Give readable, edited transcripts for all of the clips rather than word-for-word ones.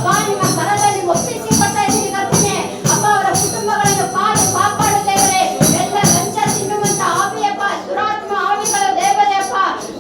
ಅಪ್ಪ ನಿಮ್ಮ ಕರದಲ್ಲಿ ಒಪ್ಪಿಸಿ ಕೊಡ್ತಾ ಇದ್ದೀನಿ ಕರ್ತನೆ. ಅಪ್ಪ ಅವರ ಕುಟುಂಬಗಳನ್ನು ಕಾಪಾಡು ದೇವರೇ. ಎಲ್ಲ ಲಂಚ ತಿನ್ನುವಂತ ಆವಿಯಪ್ಪ, ದುರಾತ್ಮ ಆವಿಗಳು ದೇವರೇ ಅಪ್ಪ.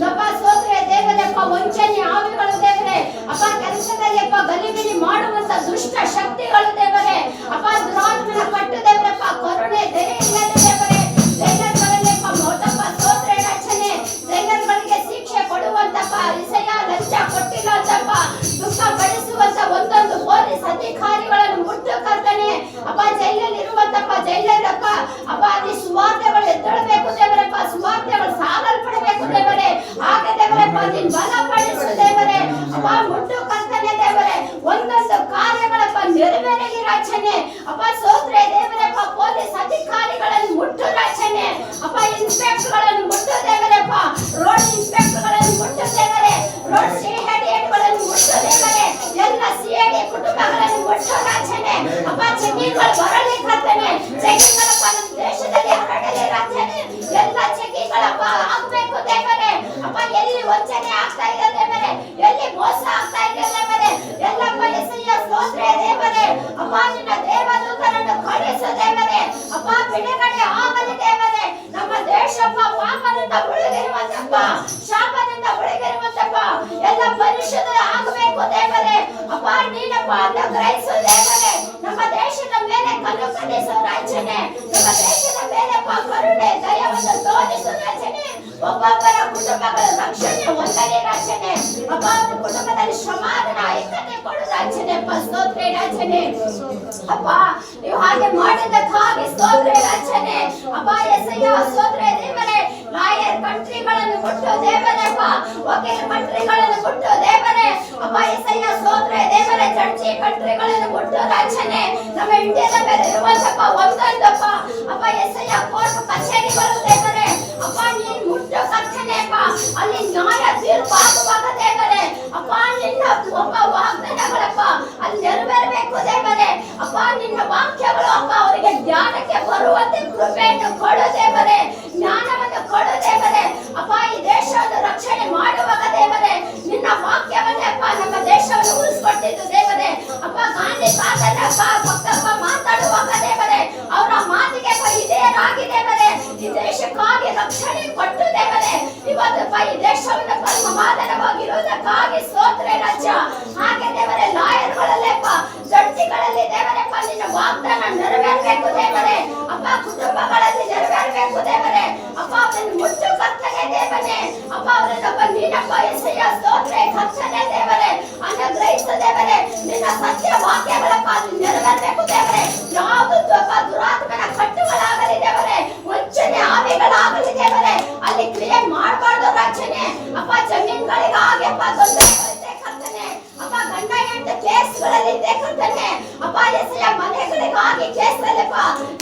ಅಪ್ಪ ಸೋತ್ರೆ ದೇವರೇ ಅಪ್ಪ, ವಂಚನೆ ಆವಿಗಳು ದೇವರೇ ಅಪ್ಪ, ಕೆಲಸದಲ್ಲಿ ಅಪ್ಪ ಗಲಿಬಿಲಿ ಮಾಡುವಂತ ದುಷ್ಟ ಶಕ್ತಿಗಳು ದೇವರೇ ಅಪ್ಪ, ದುರಾತ್ಮನ ಕಟ್ಟು ದೇವರಪ್ಪ, ಕರುಣೆ ದಯೆ ಇಲ್ಲದೆ ದೇವರೇ ಜೈಲರ್ಗಳಲ್ಲಿ ಅಪ್ಪ ಮೋಟಪ್ಪ ಸೋತ್ರೆ ರಚನೆ, ಜೈಲರ್ಗಳಿಗೆ ಶಿಕ್ಷೆ ಕೊಡುವಂತಪ್ಪ, ಇಸಯ ಲಂಚ ಕೊಟ್ಟಿಲ್ಲ ಅಂತಪ್ಪ ದುಃಖ ಪಡಿಸುವಂತ ಒಂದೊಂದು ಪೊಲೀಸ್ ಅಧಿಕಾರಿಗಳನ್ನು ಮುಟ್ಟು ಕರ್ತನೆ ಅಪ್ಪ. ಜೈಲಲ್ಲಿ ಇರುವಂತಪ್ಪ ಜೈಲರಪ್ಪ ಅಪ್ಪ, ಅಲ್ಲಿ ಸುವಾರ್ತೆಗಳು ಎದ್ದೇಳಬೇಕು ದೇವರಪ್ಪ, ಸುವಾರ್ತೆಗಳು ಸಾಗಲ್ಪಡಬೇಕು ದೇವರೇ. ಹಾಗೆ ದೇವರಪ್ಪ ನೀನು ಬಲಪಡಿಸು ದೇವರೇ ಅಪ್ಪ, ಮುಟ್ಟು ಕರ್ತನೆ ದೇವರೇ. ಒಂದೊಂದು ಕಾರ್ಯಗಳಪ್ಪ ನೆರವೇರಲಿ ರಚನೆ ಅಪ್ಪ. ಸೋತ್ರೆ ದೇವರಪ್ಪ ಪೊಲೀಸ್ ಅಧಿಕಾರಿಗಳನ್ನು ಮುಟ್ಟು ರಚನೆ ಅಪ್ಪ, ಇನ್ಸ್ಪೆಕ್ಟರ್ಗಳನ್ನು ಮುಟ್ಟು ದೇವರಪ್ಪ, ರೋಡ್ ಇನ್ಸ್ಪೆಕ್ಟರ್ಗಳನ್ನು ಮುಟ್ಟು ದೇವರೇ, ರೋಡ್ ಸಿಐಡಿಗಳನ್ನು ಮುಟ್ಟು ದೇವರೇ, ಎಲ್ಲ ಸಿಐಡಿ ಕುಟುಂಬಗಳನ್ನು ಮುಟ್ಟು ರಚನೆ ಅಪ್ಪ. ಚೆಕ್ಕಿಂಗ್ಗಳು ಬರಲಿ ಕರ್ತನೆ, ಚೆಕ್ಕಿಂಗ್ಗಳಪ್ಪ ನಮ್ಮ ದೇಶದಲ್ಲಿ ಹರಡಲಿ ರಚನೆ, ಎಲ್ಲ ಚೆಕ್ಕಿಂಗ್ಗಳಪ್ಪ ಆಗಬೇಕು ದೇವರೇ ಅಪ್ಪ. ಎಲ್ಲಿ ವಂಚನೆ ಆಗ್ತಾ ಇದೆ ದೇವರೇ, ಎಲ್ಲಿ ಮೋಸ ಆಗ್ತಾ ಇದೆ ದೇವರೇ, ಎಲ್ಲಪ್ಪ ಎಸೆಯ ಸ್ತೋತ್ರ ದೇವರೇ ಅಪ್ಪ. ನಿನ್ನ ದೇವದೂತರನ್ನು ಕಳಿಸು ದೇವರೇ ಅಪ್ಪ, ಬಿಡುಗಡೆ ಆಗಲಿ ದೇವರೇ. ನಮ್ಮ ದೇಶಪ್ಪ ಪಾಪದಿಂದ ಮುಳುಗಿರುವಂತಪ್ಪ, ಶಾಪದಿಂದ ಮುಳುಗಿರುವಂತಪ್ಪ, ಎಲ್ಲ ಪರಿಶುದ್ಧ ಆಗಬೇಕು ದೇವರೇ ಅಪ್ಪ. ನೀನಪ್ಪ ಅನುಗ್ರಹಿಸು ದೇವರೇ. ನಮ್ಮ ದೇಶದ ಮೇಲೆ ಕಲ್ಲು ಕಲಿಸು ರಚನೆ, ನಮ್ಮ ದೇಶದ ಮೇಲೆ ಕರುಣೆ ದಯವನ್ನು ತೋರಿಸು ರಚನೆ. ಒಬ್ಬೊಬ್ಬರ ಕುಟುಂಬಗಳ ರಕ್ಷಣೆ ಹೊಂದಲಿ ರಚನೆ ಅಪ್ಪ. ಕುಟುಂಬದಲ್ಲಿ ಸಮಾಧಾನ ಐಕ್ಯತೆ ಕೊಡು ರಚನೆ ಸ್ತೋತ್ರ ರಚನೆ ಅಪ್ಪ. ನೀವು ಹಾಗೆ ಮಾಡಿದ್ದಕ್ಕಾಗಿ ಸ್ತೋತ್ರ ರಚನೆ ಅಪ್ಪ. ಎಸಯ್ಯ ಸ್ತೋತ್ರ ದೇವರೇ. ಲಾಯರ್ ಕಂಟ್ರಿಗಳನ್ನು ಕೊಟ್ಟು ದೇವರಪ್ಪ, ವಕೀಲ ಕಂಟ್ರಿಗಳನ್ನು ಕೊಟ್ಟು ದೇವರೇ ಅಪ್ಪ. ಎಸಯ್ಯ ಸ್ತೋತ್ರ ದೇವರೇ. ಜಡ್ಜಿ ಕಂಟ್ರಿಗಳನ್ನು ಕೊಟ್ಟು ರಚನೆ ನಮ್ಮ ಇಂಡಿಯಾದ ಮೇಲೆ ಇರುವಂತಪ್ಪ ಒಂದೊಂದಪ್ಪ ಅಪ್ಪ. ಎಸಯ್ಯ ಕೋರ್ಟ್ ಕಚೇರಿಗಳು ದೇವರೇ ಅಪ್ಪ, ನೀನು ಮುಟ್ಟು ಕರ್ತನೆ ಅಪ್ಪ. ಅಲ್ಲಿ ನ್ಯಾಯ ತೀರ್ಪು ಆಗುವಾಗ ದೇವರೇ ಅಪ್ಪ, ನಿನ್ನ ಒಬ್ಬ ವಾಗ್ದಾನಗಳಪ್ಪ ಅಲ್ಲಿ ನೆರವೇರಬೇಕು ದೇವರೇ ಅಪ್ಪ. ನಿನ್ನ ವಾಕ್ಯಗಳು ಅಪ್ಪ ಅವರಿಗೆ ಜ್ಞಾನಕ್ಕೆ ಬರುವಂತೆ ಕೃಪೆಯನ್ನು ಕೊಡು ದೇವರೇ, ಜ್ಞಾನವನ್ನು ಕೊಡು ದೇವರೇ ಅಪ್ಪ. ಈ ದೇಶವನ್ನು ರಕ್ಷಣೆ ಮಾಡುವಾಗ ದೇವರೇ ನಿನ್ನ ವಾಕ್ಯವನ್ನೇ ಅಪ್ಪ ನಮ್ಮ ದೇಶವನ್ನು ಉಳಿಸ್ಕೊಟ್ಟಿದ್ದು ದೇವರೇ ಅಪ್ಪ. ಗಾಂಧಿ ತಾತನಪ್ಪ ಭಕ್ತಪ್ಪ ಮಾತಾಡುವಾಗ ದೇವರೇ ಅವರ ಮಾತಿಗೆ ಇದೇನಾಗಿ ದೇವರೇ ಈ ದೇಶಕ್ಕಾಗಿ ರಕ್ಷಣೆ ಕೊಟ್ಟು ದೇವರೇ ಇವತ್ತು ಈ ದೇಶವನ್ನು ಸಮಾಧಾನವಾಗಿರುವುದಕ್ಕಾಗಿ ಸ್ತೋತ್ರ ರಾಜ್ಯ. ಹಾಗೆ ದೇವರೇ ಲಾಯರ್ಗಳಲ್ಲಪ್ಪ, ಜಡ್ಜಿಗಳಲ್ಲಿ ದೇವರಪ್ಪ ನಿನ್ನ ವಾಗ್ದಾನ ನೆರವೇರಬೇಕು ದೇವರೇ ಅಪ್ಪ. ಕುಟುಂಬಗಳಲ್ಲಿ ನೆರವೇರಬೇಕು ದೇವರೇ ಅಪ್ಪ. ಅವರನ್ನು ಮುಟ್ಟು ಕರ್ತನೆ ದೇವರೇ ಅಪ್ಪ. ಅವರನ್ನಪ್ಪ ನೀನಪ್ಪ ಎಸೆಯ ಸ್ತೋತ್ರ ಕರ್ತನೆ ದೇವರೇ ಅನುಗ್ರಹಿಸು ದೇವರೇ. ನಿನ್ನ ಸತ್ಯ ವಾಕ್ಯಗಳಪ್ಪ ನೆರವೇರಬೇಕು ದೇವರೇ. ಯಾವುದು ದುರಾತ್ಮನ ಕಟ್ಟುಗಳಾಗಲಿ ದೇವರೇ, ವಂಚನೆ ಆವಿಗಳಾಗಲಿ ದೇವರೇ ಅಲ್ಲಿ ಕ್ರಿಯೇಟ್ ಮಾಡಬಾರ್ದು ರಚನೆ ಅಪ್ಪ. ಜಮೀನುಗಳಿಗೆ ಹಾಗೆಪ್ಪ ತೊಂದರೆ ಕರ್ತನೆ ಅಪ್ಪ. ಗಂಡ ಹೆಂಡತಿ ಕೇಸ್ಗಳಲ್ಲಿ ಇದೆ ಕರ್ತನೆ ಅಪ್ಪ. ಎಸೆಯ ಮನೆಗಳಿಗಾಗಿ ಕೇಸ್ಗಳಪ್ಪ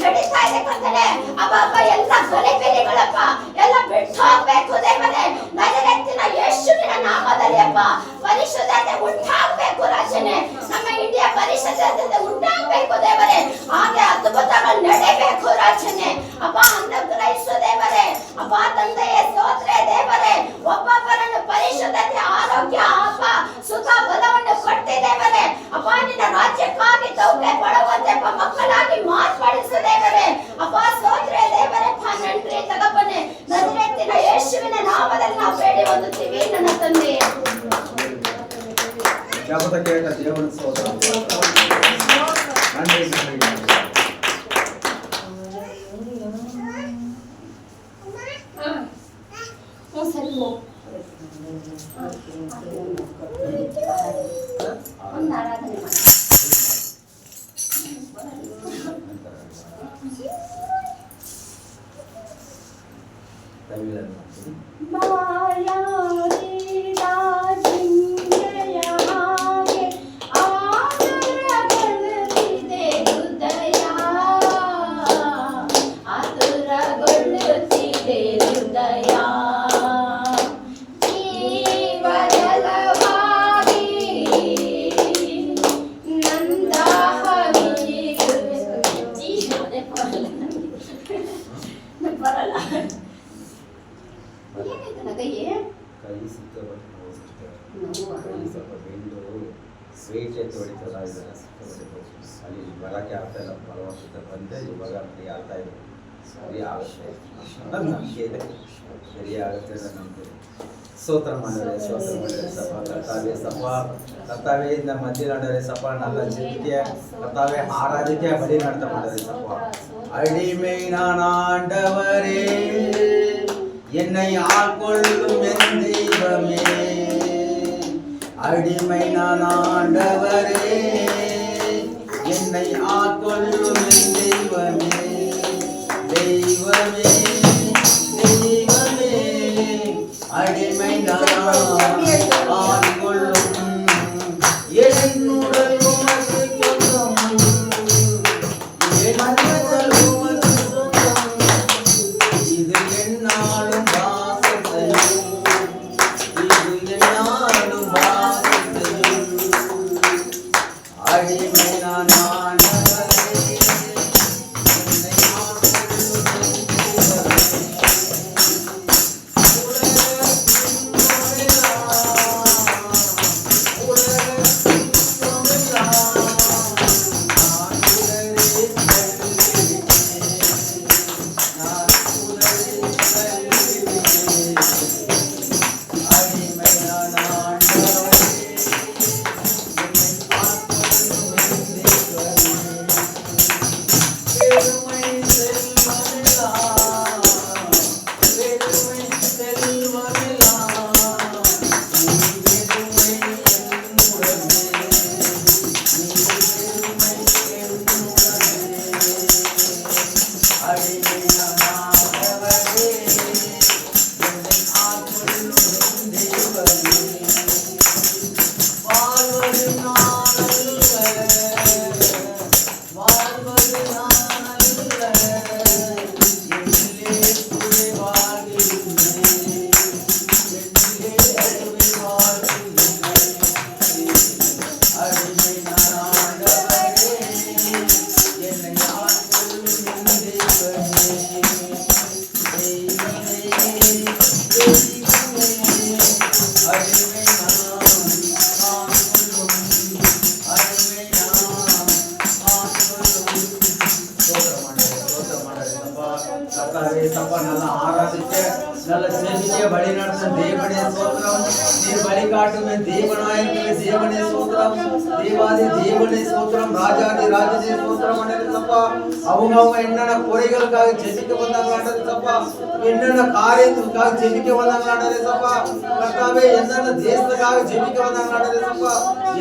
ನಡೀತಾ ಇದೆ ಕರ್ತನೆ ಅಪ್ಪ. ಅಪ್ಪ ಎಲ್ಲ ಗಲಿಬಿಲಿಗಳಪ್ಪ ಎಲ್ಲ ಬಿಟ್ಟು ಹೋಗ್ಬೇಕು ದೇವರೇ ನಜರೇತಿನ ಯೇಸುವಿನ ನಾಮದಲ್ಲಿ ಅಪ್ಪ. ಪರಿಶುದ್ಧತೆ ಉಂಟಾಗಬೇಕು ರಚನೆ ನಮ್ಮ ಇಂಡಿಯಾ ಪರಿಶುದ್ಧತೆ ಉಂಟಾಗಬೇಕು ದೇವರೇ. ಹಾಗೆ ಅದ್ಭುತಗಳು ನಡೆಯಬೇಕು ರಚನೆ ಅಪ್ಪ. ಅನುಗ್ರಹಿಸು ದೇವರೇ ಅಪ್ಪ. ತಂದೆಯ ಸ್ತೋತ್ರ ದೇವರೇ. ಒಬ್ಬೊಬ್ಬರನ್ನು ಪರಿಶುದ್ಧತೆ ಆರೋಗ್ಯ ಅಪ್ಪ ಸುಖ ಬಲವನ್ನು ಕೊಡ್ತಿ ದೇವರೇ ಅಪ್ಪ. ನಿನ್ನ ರಾಜ್ಯಕ್ಕಾಗಿ ತೌಕೆ ಪಡುವಂತೆ ಮಕ್ಕಳಾಗಿ ಮಾರ್ಪಡಿಸು ದೇವರೇ ಅಪ್ಪ. ಸ್ತೋತ್ರ ದೇವರೇ ನನ್ರಿ ತಗಪ್ಪನೆ ನಜರೇತಿನ ಯೇಸುವಿನ ನಾಮದಲ್ಲಿ ನಾವು ಬೇಡಿ ಹೊಂದುತ್ತೀವಿ ನನ್ನ ತಂದೆಯೇ. ದೇವರ ಸ್ತೋತ್ರ. ಆರಾಧನೆ ಮಾಡಿ ಬರಲ್ಲ ವೆಯ್ಟ್ ಎತ್ತಿ ಹೊಡಿತಲ್ಲ ಇದನ್ನು ಅಲ್ಲಿ ಬರೋಕ್ಕೆ ಆಗ್ತಾ ಇಲ್ಲ, ಬಲವಂತ ಬಂದರೆ ಇವಾಗ ಫ್ರೀ ಆಗ್ತಾ ಇದೆ. ಸರಿ ಆಗುತ್ತೆ ಅನ್ನೋದು ನಂಬಿಕೆ ಇದೆ, ಸರಿ ಆಗುತ್ತೆ ಅನ್ನೋದು ನಂಬಿಕೆ. స్తోత్ర మండలి సభ కర్తావే ఇంద మధ్య నడరే సభ నల్ల జీవికే కర్తావే ఆరాధికే బలి நடத்த మండలి சப. அடிமையான ஆண்டவரே என்னை ஆட்கொள்ளும் என் தெய்வமே, அடிமையான ஆண்டவரே என்னை ஆட்கொள்ளும் என் தெய்வமே, தெய்வமே தெய்வமே அடிமை ஆட்கொள்ளும் என்னுடல் உமக்கு சொந்தம், என்னுடல் உமக்கு சொந்தம், இது என்னாலும் வாசம் செய்யும், இது என்னாலும் வாசம் செய்யும். அடிமை நான் ஆண்டவரே என்னை ஆட்கொள்ளும் நல்லா ஆராதிக்க நல்ல செவிக்க வழி நடத்தும் தேவனே ஸ்தோத்திரம். நீர் வழிகாட்டுமே தேவனாயிருக்கிற தேவனே ஸ்தோத்திரம். தேவாதி தேவனே ஸ்தோத்திரம். ராஜாதி ராஜனே ஸ்தோத்திரம் அண்டேசப்பா. அவங்க என்னென்ன குறைகளுக்காக ஜெபிக்க வந்தாங்க அண்டேசப்பா, என்னென்ன காரியத்துக்காக ஜெபிக்க வந்தாங்க அண்டேசப்பா. கர்த்தாவே எந்தெந்த தேசத்துக்காக ஜெபிக்க வந்தாங்க அண்டேசப்பா,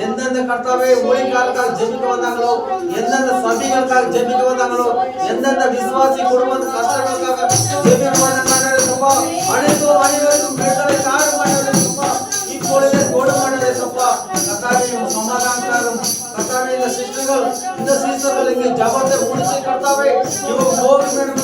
எந்தெந்த கர்த்தாவே ஊழியக்காரர்களுக்காக ஜெபிக்க வந்தாங்களோ, எந்தெந்த சபைகளுக்காக ஜெபிக்க வந்தாங்களோ, எந்தெந்த விசுவாசி குடும்பத்து கஷ்டங்களுக்காக ஜெபிக்க வந்தாங்க அண்டேசப்பா. அனைத்து அனைவருக்கும் விடுதலை தாரும் அண்டேசப்பா. இப்பொழுதே கொடு அண்டேசப்பா. கர்த்தாவே சமாதானம் கர்த்தாவே இந்த சிஸ்டர்கள் இங்கே ஜபத்தை முடிச்சு கர்த்தாவே இவங்க போகும் வேண்டும்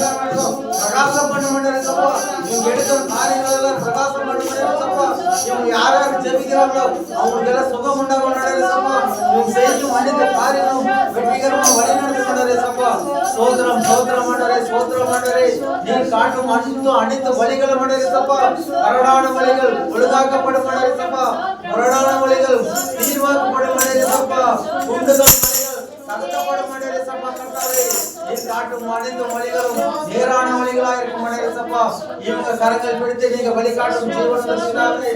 பிரகாசம் பண்ண அண்டேசப்பா. இவங்க எடுக்கிற காரியங்கள் எல்லாம் பிரகாசம் பண்ண அண்டேசப்பா. இவங்க யார் யார் ஜெபிக்கிறாங்களோ அவங்களுக்கு எல்லாம் சுகம் உண்டாகும் அண்டேசப்பா. இவங்க செய்யும் அனைத்து காரியங்களும் வெற்றிகரமாக வழிநடத்த அண்டேசப்பா. சோதரம் சோதரம் அண்டரே சோதரம் அண்டரே நீர் காட்டும் அனைத்து வழிகளும் அண்டேசப்பா. கரடான வழிகள் ஒழுங்காக்கப்படும் அண்டேசப்பா. முரடான வழிகள் தீர்வாக்கப்படும் அண்டேசப்பா. குண்டுகள் தடுக்கப்படும் அண்டேசப்பா. கர்த்தாவே நீர் காட்டும் அனைத்து வழிகளும் நேரான வழிகளாக இருக்கும் அண்டேசப்பா. இவங்க கரங்கள் பிடித்து நீங்க வழிகாட்டும் ஜீவனத்திற்காக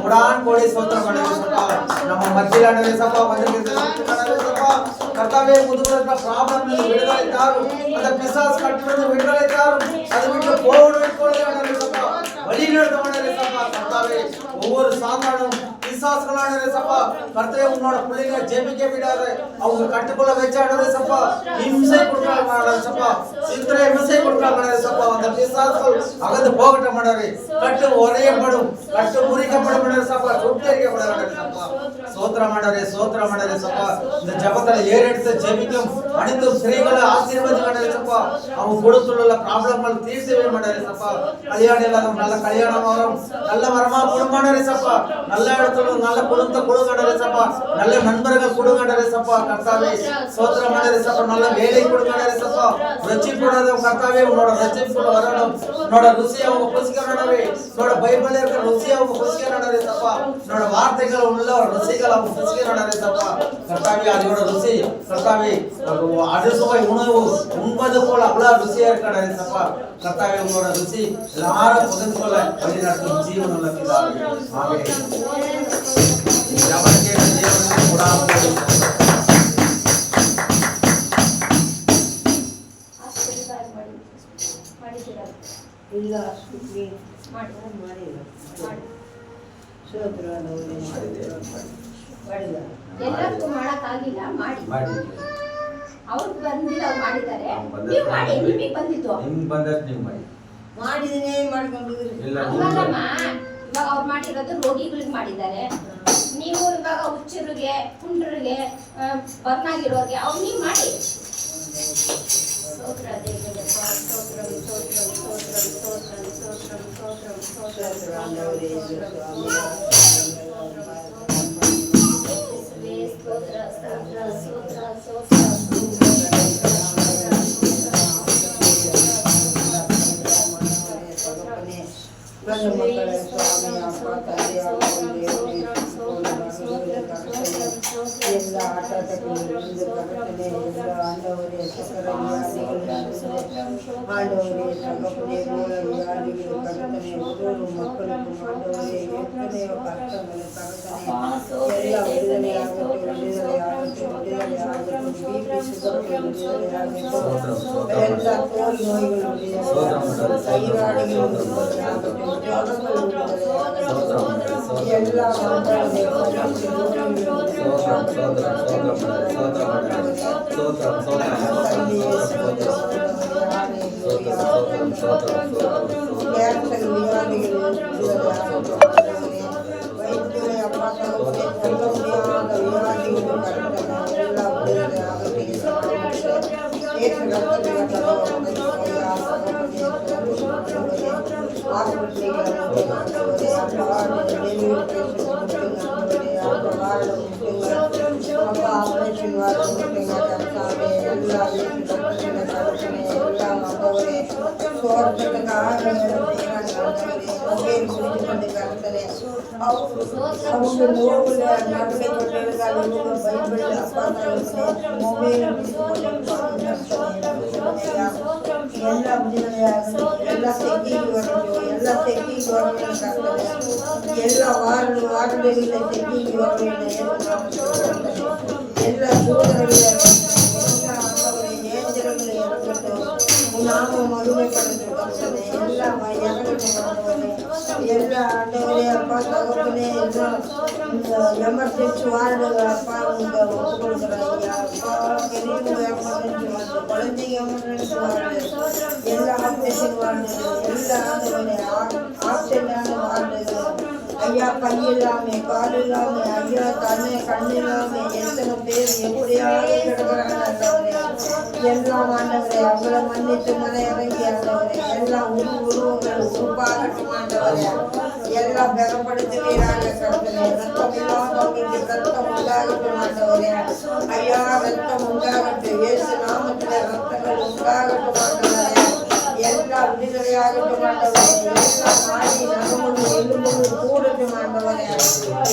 முடான் கோடி சோதரம் அண்டேசப்பா. நம்ம மத்தியில் அண்டேசப்பா வந்திருக்கிறதுப்பா. கர்த்தாவே முதுகுல ப்ராப்ளம் விடுதலை தாரும், அந்த பிசாசு கட்டுறது விடுதலை தாரும், அது விட்டு போகணும் போல அண்டேசப்பா. வழி நடத்த அண்டேசப்பா. கர்த்தாவே ஒவ்வொரு சாத்தானும் பிசாசுகளான அண்டேசப்பா கர்த்தாவே உன்னோட பிள்ளைங்க ஜெபிக்க விடாத அவங்க கட்டுக்குள்ள வச்ச அண்டேசப்பா. இம்சை கொடுக்கறாங்க அண்டேசப்பா. சித்திரை இம்சை கொடுக்கறாங்க அண்டேசப்பா. அந்த பிசாசுகள் அகந்து போகட்டும் அண்டரே. கட்டு உடையப்படும், கட்டு முறிக்கப்படும் அண்டேசப்பா. சுட்டெரிக்கப்படும் அண்டேசப்பா. சோத்திரம் அண்டரே சோத்திரம் அண்டேசப்பா. இந்த ஜெபத்துல ஏறெடுத்து ஜெபிக்கும் அனைத்து ஸ்திரீகளை ஆசீர்வதிங்க அண்டேசப்பா. அவங்க கொடுத்துள்ள ப்ராப்ளங்கள் தீர்த்து வைங்க அண்டேசப்பா. கல்யாணம் இல்லாதவங்க நல்ல கல்யாணம் வரும், நல்ல வரமா குடும்பம் அண்டேசப்பா. நல்ல இடத்துல நல்ல குடும்பத்தை கொடுங்க ரசப்பா, நல்ல நண்பர்கள் கொடுங்க ரசப்பா கர்த்தாவே. ஸ்தோத்திரம் ரசப்பா, நல்ல வேலை கொடுங்க ரசப்பா. ரட்சிக்கப்படாத கர்த்தாவே உன்னோட ரட்சிப்புக்குள்ள வரணும். உன்னோட ருசியை அவங்க புசிக்கணும்னவே, உன்னோட பைபிள்ல இருக்கிற ருசியை அவங்க புசிக்கணும் ரசப்பா. உன்னோட வார்த்தைகள் உள்ள ருசிகள் அவங்க புசிக்கணும் ரசப்பா கர்த்தாவே. அதோட ருசி கர்த்தாவே அறுசுவை உணவு உண்பது போல அவ்வளவு ருசியா இருக்கணும் ரசப்பா கர்த்தாவே. உன்னோட ருசி எல்லாரும் பகிர்ந்து கொள்ள வழி நடத்தும் ஜீவனுள்ள பிதாவே. ஆமென். ஜெபம் கேட்ட தேவனுக்கு கொடாமல் ಇಲ್ಲ ಸುದ್ದಿ ಮಾಡಿಲ್ಲ ಎಲ್ಲರಿಗೂ ಮಾಡಕ್ಕಾಗಿಲ್ಲ, ಮಾಡಿ ಅವ್ರಿಗೆ ಬಂದಿಲ್ಲ, ಅವ್ರು ಮಾಡಿದ್ದಾರೆ. ನೀವು ಮಾಡಿ, ನಿಮಗೆ ಬಂದಿತ್ತು, ನಿಮ್ಗೆ ಬಂದದ್ದು ನೀವು ಮಾಡಿ. ಮಾಡಿದೀನಿ ಮಾಡ್ಕೊಂಡು ಹಂಗಲ್ಲಮ್ಮ. ಇವಾಗ ಅವ್ರು ಮಾಡಿರೋದು ರೋಗಿಗಳಿಗೆ ಮಾಡಿದ್ದಾರೆ. ನೀವು ಇವಾಗ ಹುಚ್ಚರಿಗೆ, ಕುಂಡ್ರಿಗೆ, ಬರ್ನಾಗಿರೋರಿಗೆ ಅವ್ರು ನೀವು ಮಾಡಿ. ಸ್ತೋತ್ರ ದೇವರೇ, ಸ್ತೋತ್ರಂ ಸ್ತೋತ್ರಂ ಸ್ತೋತ್ರಂ ಸ್ತೋತ್ರಂ ಸ್ತೋತ್ರಂ ಸ್ತೋತ್ರಂ ಸ್ತೋತ್ರಂ ನನ್ನ ಮಕ್ಕಳ ಸ್ವಾಮಿ ಅಪ್ಪ ತಂದೆ ಎಲ್ಲ ಆಟೋಟಗಳು ಕರ್ತನೆ, ಎಲ್ಲ ಆಂಡವರೇ ಸಕಲ ವ್ಯಾಧಿಗಳು ಆಂಡವರೇ ಸಗಪನೆ ಮೂಲ ವ್ಯಾಧಿಗಳು ಕರ್ತನೆ, ಹುಡುಗರು ಮಕ್ಕಳಿಗೂ ಆಂಡವರೇ ಎತ್ತನೆಯ ಕರ್ತನೆ ಕರ್ತನೆ, ಎಲ್ಲ ವಿಡುದಲೆ ಆಗುತ್ತೆ, ವಿಡುದಲೆ ಆಗುತ್ತೆ, ವಿಡುದಲೆ ಆಗುತ್ತೆ, BP ಶುಗರ್ ವಿಡುದಲೆ ಆಗುತ್ತೆ, ಎಲ್ಲ ತೋಲ್ ನೋಯಿಗಳು ವಿಡುದಲೆ ಆಗುತ್ತೆ, ಥೈರಾಯ್ಡ್ಗಳು ವಿಡುದಲೆ ಆಗುತ್ತೆ, ಜ್ವರಗಳು ವಿಡುದಲೆ ಆಗುತ್ತೆ, ಎಲ್ಲ ಎಲ್ಲ ವಾರದಲ್ಲಿ ಎಲ್ಲ ನಾವು ಮದುವೆ ಪಡೆದು ಬರ್ತದೆ, ಎಲ್ಲ ಎಲ್ಲ ಆಟವರೇ ಅಪ್ಪ ತಗೋನೆ, ಎಲ್ಲ ಎಮರ್ಜೆನ್ಸಿ ವಾರ್ಡ್ ಅಪ್ಪ ಒಪ್ಪಿಕೊಳ್ತಾರೆ ಅಪ್ಪ, ಗರೀಬ್ ಎಮರ್ಜೆನ್ಸಿ ವಾರ್ಡ್, ಕೊಳಂಜಿಗೆ ಎಮರ್ಜೆನ್ಸಿ ವಾರ್ಡ್, ಎಲ್ಲ ಆಪರೇಷನ್ ವಾರ್ಡ್, ಎಲ್ಲ ಆದವರೇ ஆக்சிஜன் வாழ்ந்தது ஐயா. கை இல்லாம கால் இல்லாம ஐயா, கண் இல்லாம எத்தனை பேர் எப்படியாவது கிடக்குறாங்க. எல்லாம் ஆண்டவரே அவங்களை மன்னித்து மலை இறங்கி ஆண்டவரே, எல்லாம் உருவங்கள் உருப்பாகட்டும் ஆண்டவரே, எல்லாம் பலப்படுத்துவீராக கர்த்தரே. ரத்தம் இல்லாதவங்களுக்கு ரத்தம் உண்டாகட்டும் ஆண்டவரே ஐயா, ரத்தம் உண்டாகட்டும், இயேசு நாமத்தில் ரத்தங்கள் உண்டாகட்டும் ஆண்டவரே, எல்லா விடுதலையாகட்டும் ஆண்டவரே, எல்லா மாறி நகமும் எலும்புகள் கூடட்டும் ஆண்டவரே,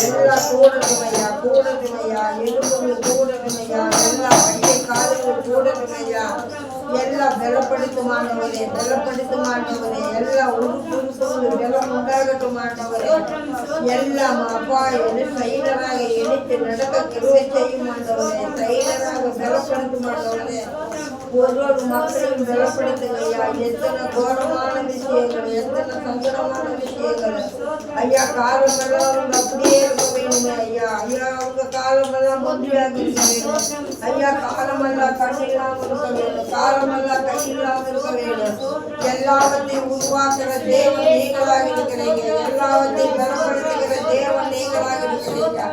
எல்லா கூடட்டும் ஐயா, கூடட்டும் ஐயா, எலும்புகள் கூடட்டும் ஐயா, எல்லா கையை கால்கள் கூடட்டும் ஐயா, எல்லாம் பலப்படுத்தும் ஆண்டவரே, பலப்படுத்தும் ஆண்டவரே, எல்லா உறுப்புகளும் பலம் உண்டாகட்டும் ஆண்டவரே, எல்லாம் அப்பா செயலராக இணைத்து நடக்க கிருபை செய்யும் ஆண்டவரே, செயலராக பலப்படுத்தும் ஆண்டவரே, ஒவ்வொரு மக்களையும் பலப்படுத்துங்கய்யா. எத்தனை கோரமான விஷயங்கள், எத்தனை சங்கடமான விஷயங்கள் ஐயா, காலமெல்லாம் அப்படியே இருக்க வேணுமே ஐயா. ஐயா அவங்க காலமெல்லாம் ஒன்றியாக இருக்க வேண்டும் ஐயா, காலமெல்லாம் கண் இல்லாமல் இருக்க வேண்டும், காலமெல்லாம் கை இல்லாமல் இருக்க வேண்டும். எல்லாவற்றையும் உருவாக்குற தேவன் நீங்களாக இருக்கிறீங்க, எல்லாவற்றையும் பலப்படுத்துகிற தேவன் நீங்களாக இருக்கிறீங்க.